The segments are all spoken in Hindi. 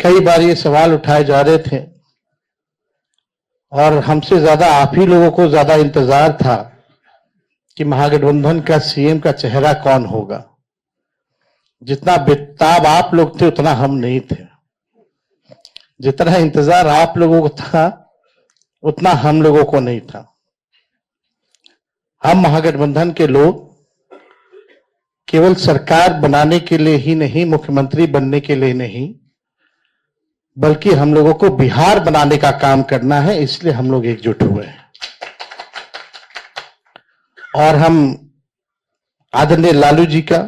कई बार ये सवाल उठाए जा रहे थे और हमसे ज्यादा आप ही लोगों को ज्यादा इंतजार था कि महागठबंधन का सीएम का चेहरा कौन होगा। जितना बेताब आप लोग थे उतना हम नहीं थे, जितना इंतजार आप लोगों को था उतना हम लोगों को नहीं था। हम महागठबंधन के लोग केवल सरकार बनाने के लिए ही नहीं, मुख्यमंत्री बनने के लिए नहीं, बल्कि हम लोगों को बिहार बनाने का काम करना है, इसलिए हम लोग एकजुट हुए हैं। और हम आदरणीय लालू जी का,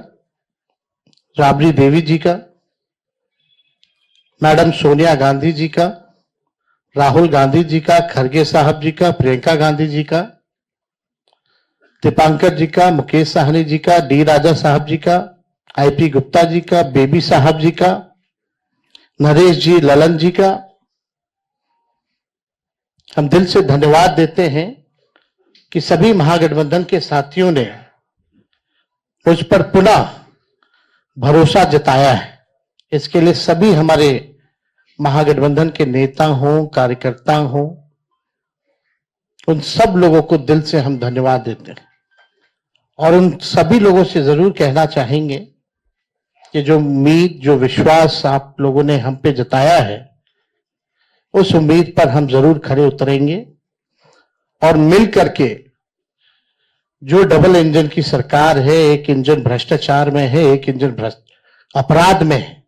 राबड़ी देवी जी का, मैडम सोनिया गांधी जी का, राहुल गांधी जी का, खरगे साहब जी का, प्रियंका गांधी जी का, दीपांकर जी का, मुकेश साहनी जी का, डी राजा साहब जी का, आईपी गुप्ता जी का, बेबी साहब जी का, नरेश जी, ललन जी का हम दिल से धन्यवाद देते हैं कि सभी महागठबंधन के साथियों ने मुझ पर पुनः भरोसा जताया है। इसके लिए सभी हमारे महागठबंधन के नेता हों, कार्यकर्ता हों, उन सब लोगों को दिल से हम धन्यवाद देते हैं और उन सभी लोगों से जरूर कहना चाहेंगे कि जो उम्मीद, जो विश्वास आप लोगों ने हम पे जताया है, उस उम्मीद पर हम जरूर खरे उतरेंगे और मिल करके जो डबल इंजन की सरकार है, एक इंजन भ्रष्टाचार में है, एक इंजन अपराध में है,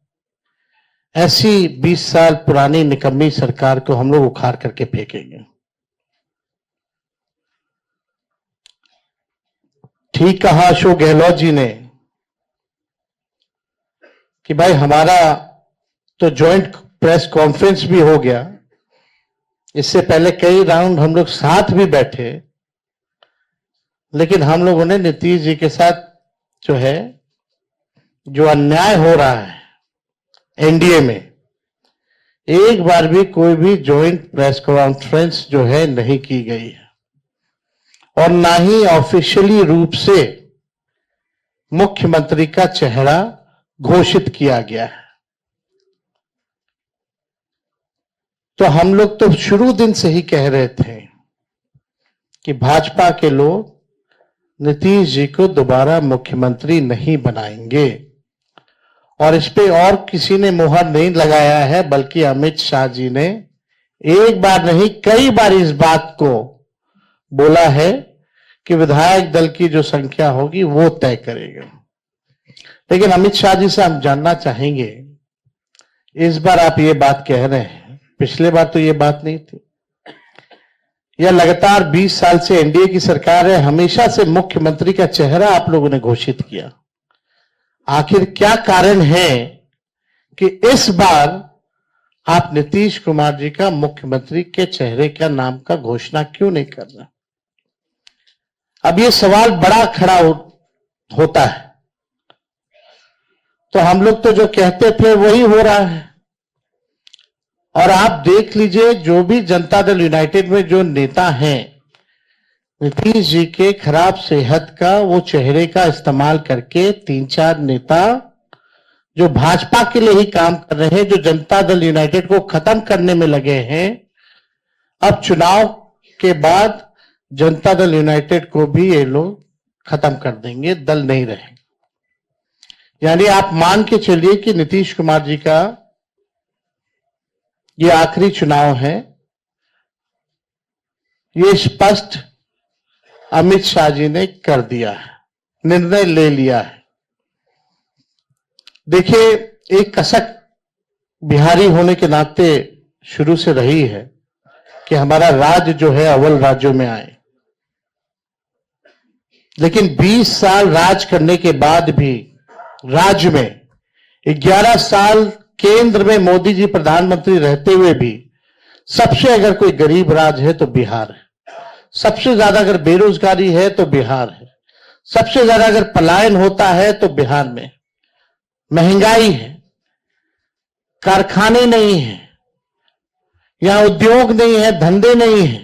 ऐसी 20 साल पुरानी निकम्मी सरकार को हम लोग उखाड़ करके फेंकेंगे। ठीक कहा अशोक गहलोत जी ने कि भाई हमारा तो जॉइंट प्रेस कॉन्फ्रेंस भी हो गया, इससे पहले कई राउंड हम लोग साथ भी बैठे, लेकिन हम लोगों ने नीतीश जी के साथ जो है, जो अन्याय हो रहा है एनडीए में, एक बार भी कोई भी जॉइंट प्रेस कॉन्फ्रेंस जो है नहीं की गई है और ना ही ऑफिशियली रूप से मुख्यमंत्री का चेहरा घोषित किया गया है। तो हम लोग तो शुरू दिन से ही कह रहे थे कि भाजपा के लोग नीतीश जी को दोबारा मुख्यमंत्री नहीं बनाएंगे और इस पे और किसी ने मुहर नहीं लगाया है, बल्कि अमित शाह जी ने एक बार नहीं कई बार इस बात को बोला है कि विधायक दल की जो संख्या होगी वो तय करेगा। लेकिन अमित शाह जी से हम जानना चाहेंगे, इस बार आप ये बात कह रहे हैं, पिछले बार तो ये बात नहीं थी। यह लगातार 20 साल से एनडीए की सरकार है, हमेशा से मुख्यमंत्री का चेहरा आप लोगों ने घोषित किया। आखिर क्या कारण है कि इस बार आप नीतीश कुमार जी का मुख्यमंत्री के चेहरे का नाम का घोषणा क्यों नहीं कर रहे? अब ये सवाल बड़ा खड़ा होता है। तो हम लोग तो जो कहते थे वही हो रहा है और आप देख लीजिए, जो भी जनता दल यूनाइटेड में जो नेता हैं, नीतीश जी के खराब सेहत का वो चेहरे का इस्तेमाल करके 3-4 नेता जो भाजपा के लिए ही काम कर रहे हैं, जो जनता दल यूनाइटेड को खत्म करने में लगे हैं, अब चुनाव के बाद जनता दल यूनाइटेड को भी ये लोग खत्म कर देंगे, दल नहीं रहेंगे। यानी आप मान के चलिए कि नीतीश कुमार जी का ये आखिरी चुनाव है, ये स्पष्ट अमित शाह जी ने कर दिया है, निर्णय ले लिया है। देखिए, एक कसक बिहारी होने के नाते शुरू से रही है कि हमारा राज्य जो है अव्वल राज्यों में आए, लेकिन 20 साल राज करने के बाद भी राज्य में 11 साल केंद्र में मोदी जी प्रधानमंत्री रहते हुए भी सबसे अगर कोई गरीब राज्य है तो बिहार है, सबसे ज्यादा अगर बेरोजगारी है तो बिहार है, सबसे ज्यादा अगर पलायन होता है तो बिहार में, महंगाई है, कारखाने नहीं है, यहां उद्योग नहीं है, धंधे नहीं है,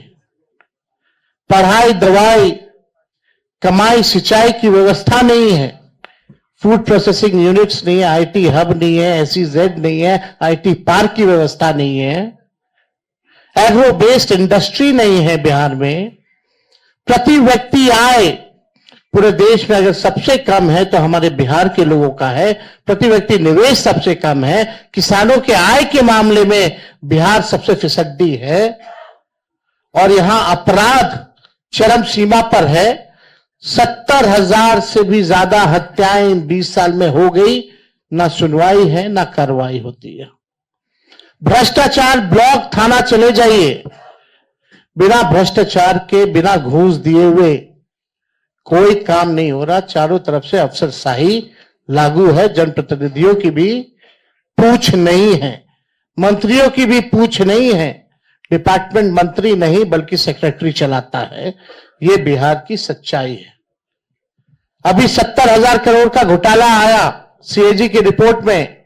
पढ़ाई, दवाई, कमाई, सिंचाई की व्यवस्था नहीं है, फूड प्रोसेसिंग यूनिट्स नहीं है, आईटी हब नहीं है, SEZ नहीं है, आईटी पार्क की व्यवस्था नहीं है, एग्रो बेस्ड इंडस्ट्री नहीं है बिहार में। प्रति व्यक्ति आय पूरे देश में अगर सबसे कम है तो हमारे बिहार के लोगों का है। प्रति व्यक्ति निवेश सबसे कम है। किसानों के आय के मामले में बिहार सबसे फिसड्डी है और यहां अपराध चरम सीमा पर है। 70,000 से भी ज्यादा हत्याएं 20 साल में हो गई, ना सुनवाई है ना कार्रवाई होती है। भ्रष्टाचार ब्लॉक थाना चले जाइए, बिना भ्रष्टाचार के, बिना घूस दिए हुए कोई काम नहीं हो रहा। चारों तरफ से अफसरशाही लागू है। जनप्रतिनिधियों की भी पूछ नहीं है, मंत्रियों की भी पूछ नहीं है। डिपार्टमेंट मंत्री नहीं बल्कि सेक्रेटरी चलाता है। ये बिहार की सच्चाई है। अभी 70,000 करोड़ का घोटाला आया CAG की रिपोर्ट में,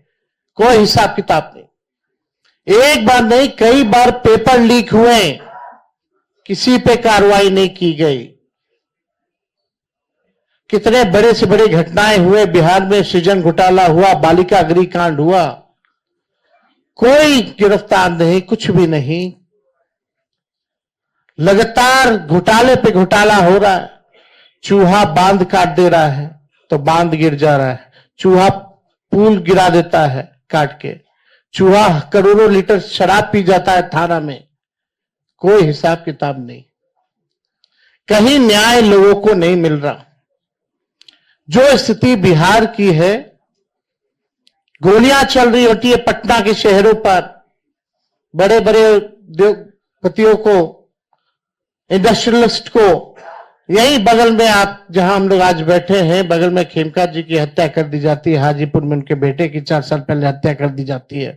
कोई हिसाब किताब नहीं। एक बार नहीं, कई बार पेपर लीक हुए, किसी पे कार्रवाई नहीं की गई। कितने बड़े से बड़े घटनाएं हुए बिहार में। सृजन घोटाला हुआ, बालिका गृहकांड हुआ, कोई गिरफ्तार नहीं, कुछ भी नहीं। लगातार घोटाले पे घोटाला हो रहा है। चूहा बांध काट दे रहा है तो बांध गिर जा रहा है, चूहा पुल गिरा देता है काट के, चूहा करोड़ों लीटर शराब पी जाता है थाना में, कोई हिसाब किताब नहीं। कहीं न्याय लोगों को नहीं मिल रहा। जो स्थिति बिहार की है, गोलियां चल रही होती है पटना के शहरों पर, बड़े बड़े उद्योगपतियों को, इंडस्ट्रियलिस्ट को। यही बगल में आप जहां हम लोग आज बैठे हैं, बगल में खेमका जी की हत्या कर दी जाती है। हाजीपुर में उनके बेटे की 4 साल पहले हत्या कर दी जाती है।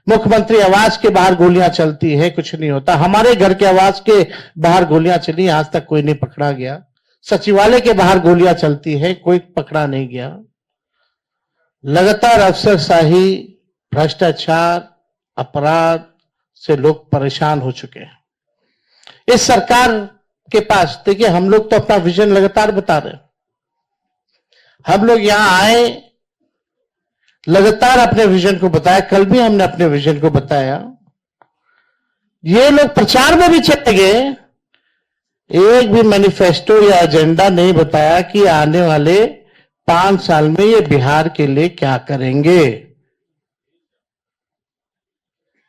मुख्यमंत्री आवास के बाहर गोलियां चलती है, कुछ नहीं होता। हमारे घर के आवास के बाहर गोलियां चली, आज तक कोई नहीं पकड़ा गया। सचिवालय के बाहर गोलियां चलती है, कोई पकड़ा नहीं गया। लगातार अफसरशाही, भ्रष्टाचार, अपराध से लोग परेशान हो चुके हैं। इस सरकार के पास, देखिए, हम लोग तो अपना विजन लगातार बता रहे हैं। हम लोग यहां आए, लगातार अपने विजन को बताया। कल भी हमने अपने विजन को बताया। ये लोग प्रचार में भी चले गए, एक भी मैनिफेस्टो या एजेंडा नहीं बताया कि आने वाले 5 साल में ये बिहार के लिए क्या करेंगे।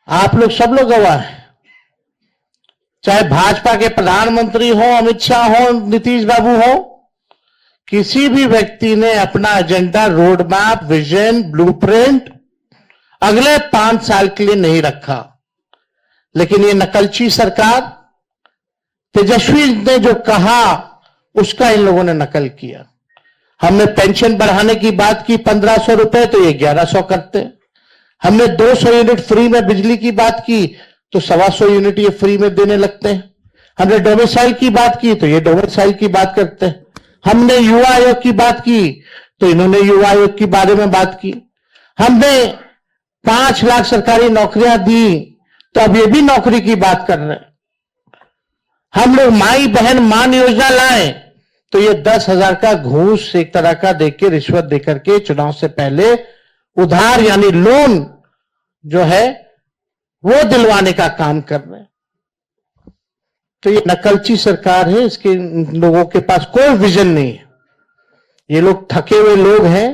आप लोग सब लोग गवाह हैं। चाहे भाजपा के प्रधानमंत्री हो, अमित शाह हो, नीतीश बाबू हो, किसी भी व्यक्ति ने अपना agenda, road map, vision, blueprint अगले 5 साल के लिए नहीं रखा। लेकिन ये नकलची सरकार, तेजस्वी ने जो कहा उसका इन लोगों ने नकल किया। हमने पेंशन बढ़ाने की बात की 1500 रुपए, तो ये 1100 करते। हमने 200 यूनिट फ्री में बिजली की बात की तो 125 यूनिट ये फ्री में देने लगते हैं। हमने डोमिसाइल की बात की तो ये डोमिसाइल की बात करते हैं। हमने युवा आयोग की बात की तो इन्होंने युवा आयोग के बारे में बात की। हमने 5 लाख सरकारी नौकरियां दी तो अब ये भी नौकरी की बात कर रहे हैं। हम लोग माई बहन मान योजना लाए तो ये 10,000 का घूस एक तरह का देके, रिश्वत देकर के चुनाव से पहले उधार यानी लोन जो है वो दिलवाने का काम कर रहे हैं। तो ये नकलची सरकार है। इसके लोगों के पास कोई विजन नहीं है। ये लोग थके हुए लोग हैं।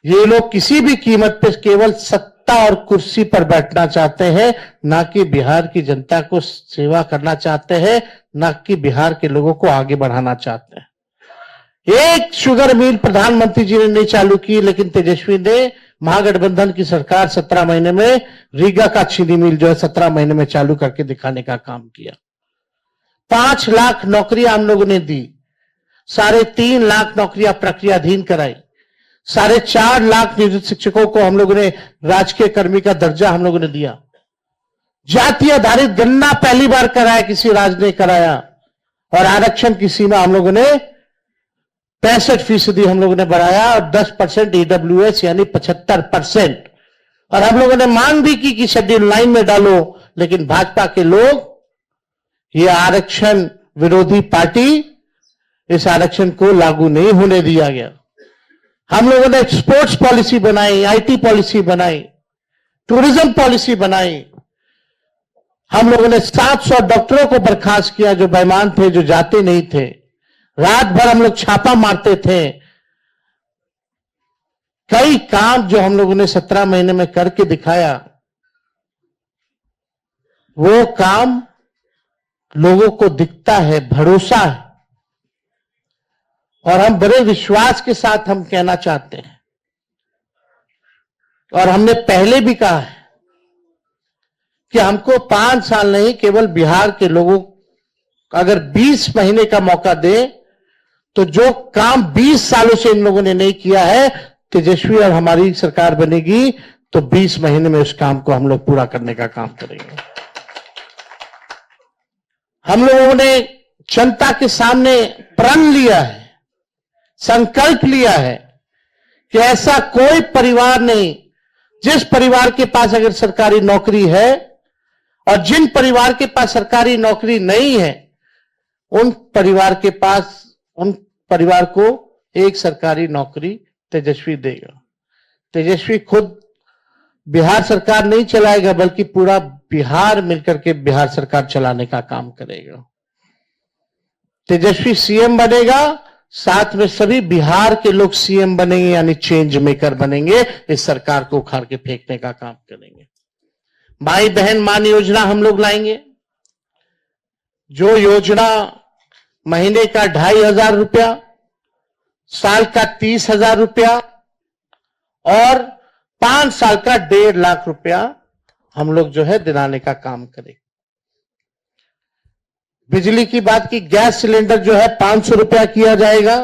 ये लोग किसी भी कीमत पे केवल सत्ता और कुर्सी पर बैठना चाहते हैं, ना कि बिहार की जनता को सेवा करना चाहते हैं, ना कि बिहार के लोगों को आगे बढ़ाना चाहते हैं। एक शुगर मिल प्रधानमंत्री जी ने नहीं चालू की, लेकिन तेजस्वी ने, महागठबंधन की सरकार 17 महीने में रीगा का चीनी मिल जो है 17 महीने में चालू करके दिखाने का काम किया। 5 लाख नौकरियां हम लोगों ने दी, 3.5 लाख नौकरियां प्रक्रियाधीन कराई, 4.5 लाख नियोजित शिक्षकों को हम लोगों ने राजकीय कर्मी का दर्जा हम लोगों ने दिया। जाति आधारित गणना पहली बार कराया, किसी राज्य ने कराया। और आरक्षण की सीमा हम लोगों ने 65% हम लोगों ने बढ़ाया और 10% EWS यानी 75%। और हम लोगों ने मांग भी की कि शेड्यूल 9 में डालो, लेकिन भाजपा के लोग, ये आरक्षण विरोधी पार्टी, इस आरक्षण को लागू नहीं होने दिया गया। हम लोगों ने स्पोर्ट्स पॉलिसी बनाई, आईटी पॉलिसी बनाई, टूरिज्म पॉलिसी बनाई। हम लोगों ने 700 डॉक्टरों को बर्खास्त किया जो बेईमान थे, जो जाते नहीं थे। रात भर हम लोग छापा मारते थे। कई काम जो हम लोगों ने 17 महीने में करके दिखाया, वो काम लोगों को दिखता है, भरोसा है। और हम बड़े विश्वास के साथ हम कहना चाहते हैं, और हमने पहले भी कहा है कि हमको 5 साल नहीं, केवल बिहार के लोगों अगर 20 महीने का मौका दे तो जो काम 20 सालों से इन लोगों ने नहीं किया है, तेजस्वी और हमारी सरकार बनेगी तो 20 महीने में उस काम को हम लोग पूरा करने का काम करेंगे। हम लोगों ने जनता के सामने प्रण लिया है, संकल्प लिया है कि ऐसा कोई परिवार नहीं जिस परिवार के पास अगर सरकारी नौकरी है, और जिन परिवार के पास सरकारी नौकरी नहीं है, उन परिवार को एक सरकारी नौकरी तेजस्वी देगा। तेजस्वी खुद बिहार सरकार नहीं चलाएगा, बल्कि पूरा बिहार मिलकर के बिहार सरकार चलाने का काम करेगा। तेजस्वी सीएम बनेगा, साथ में सभी बिहार के लोग सीएम बनेंगे, यानी चेंज मेकर बनेंगे। इस सरकार को उखाड़ के फेंकने का काम करेंगे। भाई बहन मान योजना हम लोग लाएंगे, जो योजना महीने का 2,500 रुपया, साल का 30,000 रुपया और 5 साल का 1.5 लाख रुपया हम लोग जो है दिलाने का काम करें। बिजली की बात की, गैस सिलेंडर जो है 500 रुपया किया जाएगा।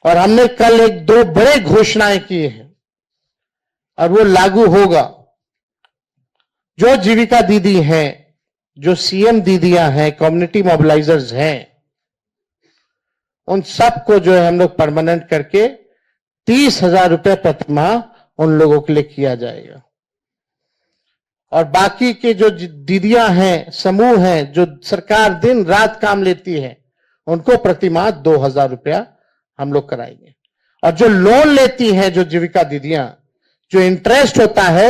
और हमने कल 1-2 बड़े घोषणाएं की हैं और वो लागू होगा। जो जीविका दीदी हैं, जो सीएम दीदियां हैं, कम्युनिटी मोबिलाइजर्स हैं, उन सबको जो है हम लोग परमानेंट करके 30,000 रुपये प्रति माह उन लोगों के लिए किया जाएगा। और बाकी के जो दीदियां हैं, समूह हैं, जो सरकार दिन रात काम लेती है, उनको प्रति माह 2,000 रुपया हम लोग कराएंगे। और जो लोन लेती हैं, जो जीविका दीदियां, जो इंटरेस्ट होता है,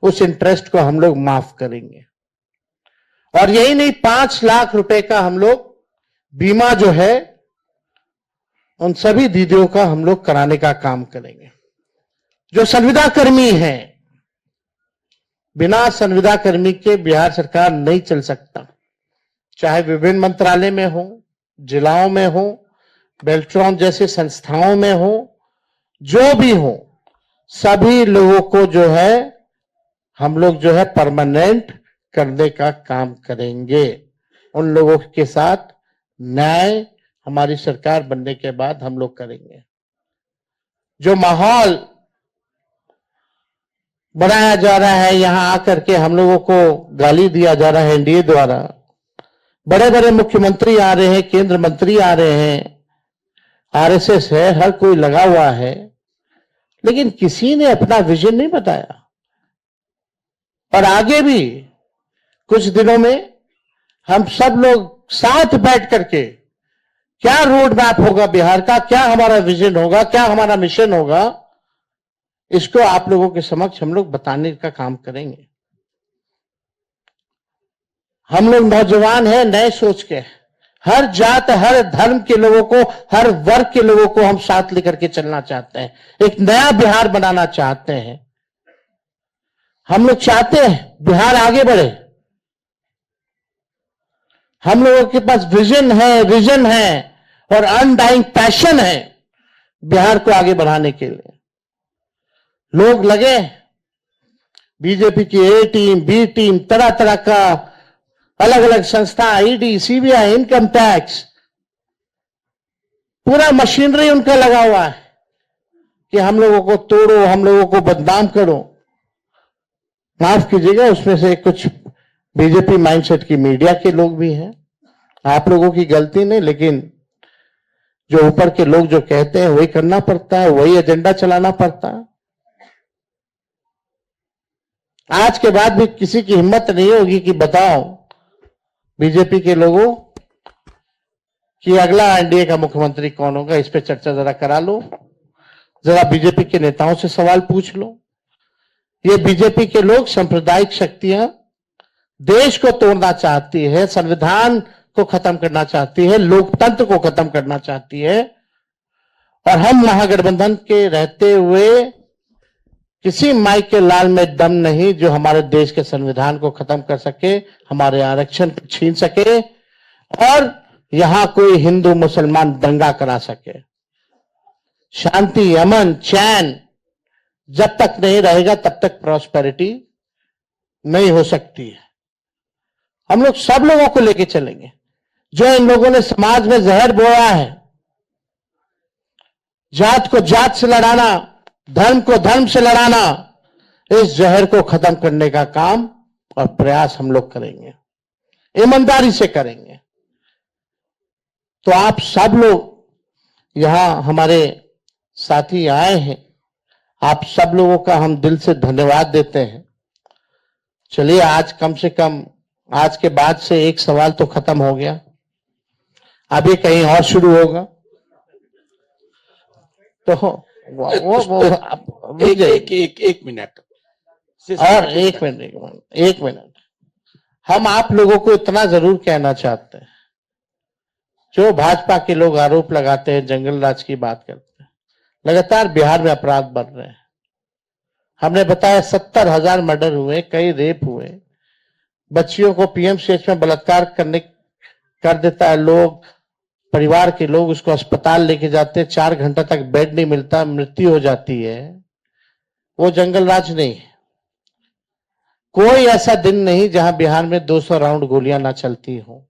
उस इंटरेस्ट को हम लोग माफ करेंगे। और यही नहीं, 5 लाख रुपए का हम लोग बीमा जो है उन सभी दीदियों का हम लोग कराने का काम करेंगे। जो संविदा कर्मी हैं, बिना संविदा कर्मी के बिहार सरकार नहीं चल सकता। चाहे विभिन्न मंत्रालय में हो, जिलाओं में हो, बेल्ट्रॉन जैसे संस्थाओं में हो, जो भी हो, सभी लोगों को जो है हम लोग जो है परमानेंट करने का काम करेंगे। उन लोगों के साथ न्याय हमारी सरकार बनने के बाद हम लोग करेंगे। जो माहौल बनाया जा रहा है, यहां आकर के हम लोगों को गाली दिया जा रहा है एनडीए द्वारा, बड़े बड़े मुख्यमंत्री आ रहे हैं, केंद्र मंत्री आ रहे हैं, आरएसएस है, हर कोई लगा हुआ है, लेकिन किसी ने अपना विजन नहीं बताया। और आगे भी कुछ दिनों में हम सब लोग साथ बैठ करके क्या रोड मैप होगा बिहार का, क्या हमारा विजन होगा, क्या हमारा मिशन होगा, इसको आप लोगों के समक्ष हम लोग बताने का काम करेंगे। हम लोग नौजवान हैं, नए सोच के, हर जात हर धर्म के लोगों को, हर वर्ग के लोगों को हम साथ लेकर के चलना चाहते हैं। एक नया बिहार बनाना चाहते हैं। हम लोग चाहते हैं बिहार आगे बढ़े। हम लोगों के पास विजन है, विजन है और अनडाइंग पैशन है बिहार को आगे बढ़ाने के लिए। लोग लगे, बीजेपी की ए टीम, बी टीम, तरह तरह का अलग अलग संस्था, ईडी, सीबीआई, इनकम टैक्स, पूरा मशीनरी उनका लगा हुआ है कि हम लोगों को तोड़ो, हम लोगों को बदनाम करो। माफ कीजिएगा, उसमें से कुछ बीजेपी माइंडसेट की मीडिया के लोग भी हैं। आप लोगों की गलती नहीं, लेकिन जो ऊपर के लोग जो कहते हैं वही करना पड़ता है, वही एजेंडा चलाना पड़ता है। आज के बाद भी किसी की हिम्मत नहीं होगी कि बताओ बीजेपी के लोगों कि अगला एनडीए का मुख्यमंत्री कौन होगा, इस पे चर्चा जरा करा लो। जरा बीजेपी के नेताओं से सवाल पूछ लो। ये बीजेपी के लोग सांप्रदायिक शक्तियां देश को तोड़ना चाहती है, संविधान को खत्म करना चाहती है, लोकतंत्र को खत्म करना चाहती है। और हम महागठबंधन के रहते हुए किसी माई के लाल में दम नहीं जो हमारे देश के संविधान को खत्म कर सके, हमारे आरक्षण को छीन सके और यहां कोई हिंदू मुसलमान दंगा करा सके। शांति, अमन, चैन जब तक नहीं रहेगा तब तक प्रॉस्पेरिटी नहीं हो सकती है। हम लोग सब लोगों को लेके चलेंगे। जो इन लोगों ने समाज में जहर बोया है, जात को जात से लड़ाना, धर्म को धर्म से लड़ाना, इस जहर को खत्म करने का काम और प्रयास हम लोग करेंगे, ईमानदारी से करेंगे। तो आप सब लोग यहां हमारे साथी आए हैं, आप सब लोगों का हम दिल से धन्यवाद देते हैं। चलिए, आज कम से कम आज के बाद से एक सवाल तो खत्म हो गया, अभी कहीं और शुरू होगा। तो एक मिनट और एक मिनट हम आप लोगों को इतना जरूर कहना चाहते हैं, जो भाजपा के लोग आरोप लगाते हैं, जंगल राज की बात करते हैं, लगातार बिहार में अपराध बढ़ रहे हैं। हमने बताया 70,000 मर्डर हुए, कई रेप हुए, बच्चियों को पीएमसीएच में बलात्कार कर देता है लोग, परिवार के लोग उसको अस्पताल लेके जाते हैं, 4 घंटा तक बेड नहीं मिलता, मृत्यु हो जाती है। वो जंगल राज नहीं है। कोई ऐसा दिन नहीं जहां बिहार में 200 राउंड गोलियां ना चलती हो।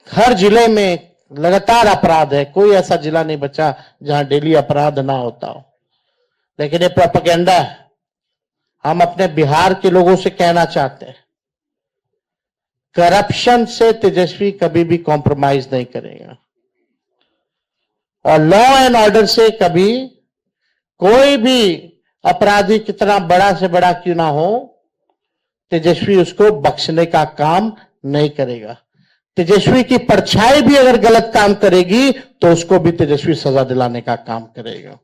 हर जिले में लगातार अपराध है, कोई ऐसा जिला नहीं बचा जहां डेली अपराध ना होता हो। लेकिन ये प्रोपेगेंडा है। हम अपने बिहार के लोगों से कहना चाहते हैं, करप्शन से तेजस्वी कभी भी कॉम्प्रोमाइज नहीं करेगा और लॉ एंड ऑर्डर से कभी कोई भी अपराधी कितना बड़ा से बड़ा क्यों ना हो, तेजस्वी उसको बख्शने का काम नहीं करेगा। तेजस्वी की परछाई भी अगर गलत काम करेगी तो उसको भी तेजस्वी सजा दिलाने का काम करेगा।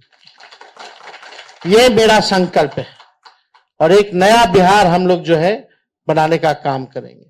ये मेरा संकल्प है और एक नया बिहार हम लोग जो है बनाने का काम करेंगे।